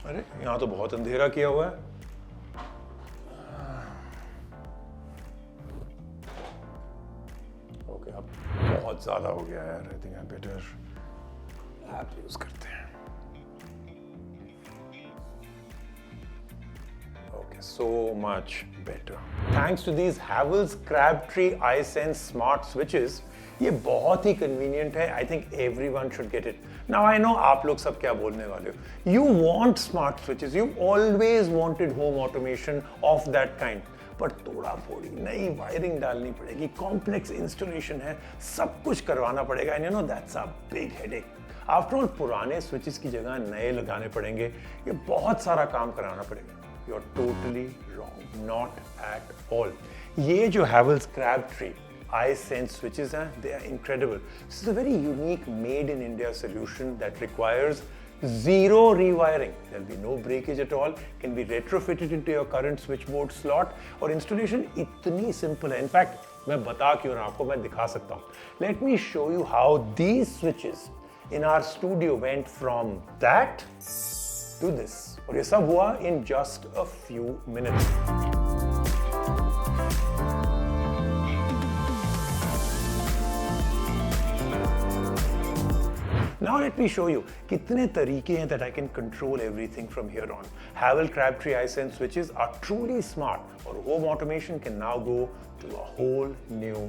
अरे यहाँ तो बहुत अंधेरा किया हुआ है। ओके, अब बहुत ज्यादा हो गया यार। I think I better app use करते हैं। Okay, so much better. Thanks to these Havells Crabtree iSense smart switches, ये बहुत ही convenient है. I think everyone should get it. Now I know आप लोग सब क्या बोलने वाले हो. You want smart switches. You've always wanted home automation of that kind. पर थोड़ा थोड़ी नई वायरिंग डालनी पड़ेगी, कॉम्प्लेक्स इंस्टॉलेशन है, सब कुछ करवाना पड़ेगा. And you know that's a big headache. After all पुराने स्विचेस की जगह नए लगाने पड़ेंगे. ये बहुत सारा काम कराना पड़ेगा. You're totally wrong. Not at all. ये जो Havells Crabtree iSense switches हैं, they are incredible. This is a very unique made in India solution that requires zero rewiring. There'll be no breakage at all. Can be retrofitted into your current switchboard slot. और installation इतनी simple है. In fact, मैं बता क्यों रहा हूँ आपको, मैं दिखा सकता हूँ. Let me show you how these switches in our studio went from that to this. और ये सब हुआ in just a few minutes. Now let me show you कितने तरीके हैं that I can control everything from here on. Havells Crabtree iSense switches are truly smart और home automation can now go to a whole new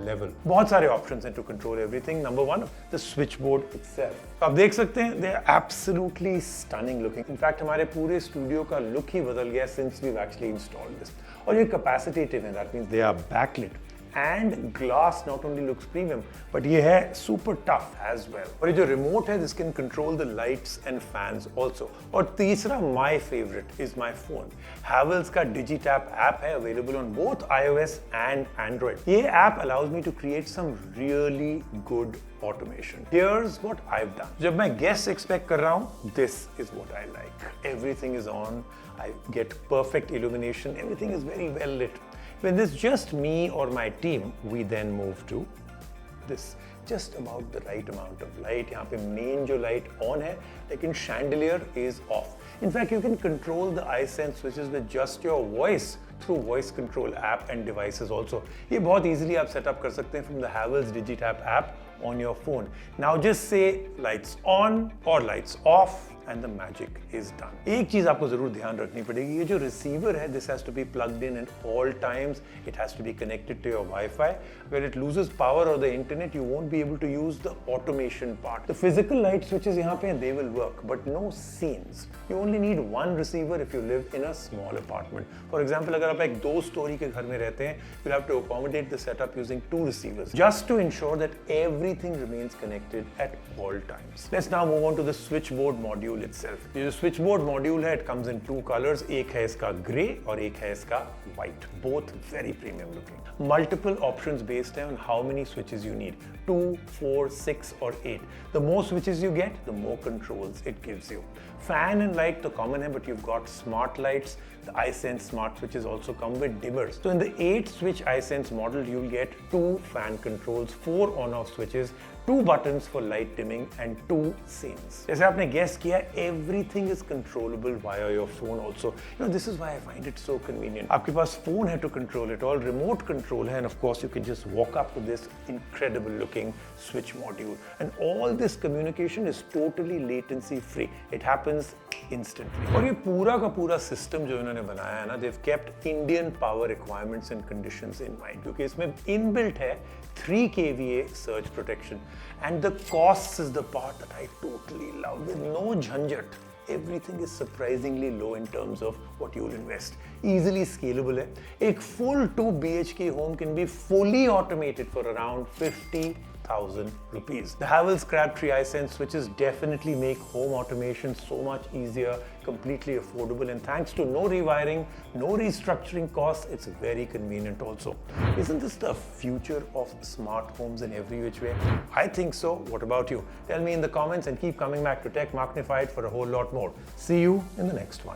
level. बहुत सारे options हैं to control everything. Number one, the switchboard itself. आप देख सकते हैं they are absolutely stunning looking. In fact, हमारे पूरे studio का look ही बदल गया since we've actually installed this. और ये capacitative हैं, that means they are backlit. And glass not only looks premium, but ये है super tough as well. और ये जो remote है, this can control the lights and fans also. और तीसरा, my favorite is my phone. Havells का DigiTap app है available on both iOS and Android. ये app allows me to create some really good automation. Here's what I've done. जब मैं guests expect कर रहा हूँ, this is what I like. Everything is on. I get perfect illumination. Everything is very well lit. When it's just me or my team, we then move to this. Just about the right amount of light. यहाँ पे main जो light on है, लेकिन chandelier is off. In fact, you can control the iSense switches with just your voice through voice control app and devices also. ये बहुत easily आप set up कर सकते हैं from the Havells DigiTap app on your phone. Now just say lights on or lights off. And the magic is done. एक चीज आपको जरूर ध्यान रखनी पड़ेगी, ये जो receiver है, this has to be plugged in at all times. It has to be connected to your Wi-Fi. When it loses power or the internet, you won't be able to use the automation part. The physical light switches यहाँ पे they will work, but no scenes. You only need one receiver if you live in a small apartment. For example, अगर आप एक 2-story के घर में रहते हैं, you'll have to accommodate the setup using 2 receivers, just to ensure that everything remains connected at all times. Let's now move on to the switchboard module itself. ये जो switchboard module है, it comes in 2 colors. एक है इसका grey और एक है इसका white. Both very premium looking. Multiple options based on how many switches you need. 2, 4, 6 or 8. The more switches you get, the more controls it gives you. Fan and light तो common है, but you've got smart lights. The iSense smart switches also come with dimmers. So in the 8 switch iSense model, you'll get 2 fan controls, 4 on-off switches, 2 buttons for light dimming and 2 scenes. जैसे आपने guess किया, everything is controllable via your phone also. You know, this is why I find it so convenient. आपके पास phone है to control it all, remote control है, and of course you can just walk up to this incredible looking switch module. And all this communication is totally latency free. It happens instantly. और ये पूरा का पूरा system जो इन्होंने बनाया है ना, they've kept Indian power requirements and conditions in mind. क्योंकि इसमें inbuilt है 3 kVA surge protection. And the costs is the part that I totally love. With no jhanjat, everything is surprisingly low in terms of what you'll invest. Easily scalable है. एक full 2 BHK home can be fully automated for around 50,000 rupees. The Havells Crabtree iSense switches definitely make home automation so much easier, completely affordable, and thanks to no rewiring, no restructuring costs, it's very convenient also. Isn't this the future of smart homes in every which way? I think so. What about you? Tell me in the comments and keep coming back to Tech Magnified for a whole lot more. See you in the next one.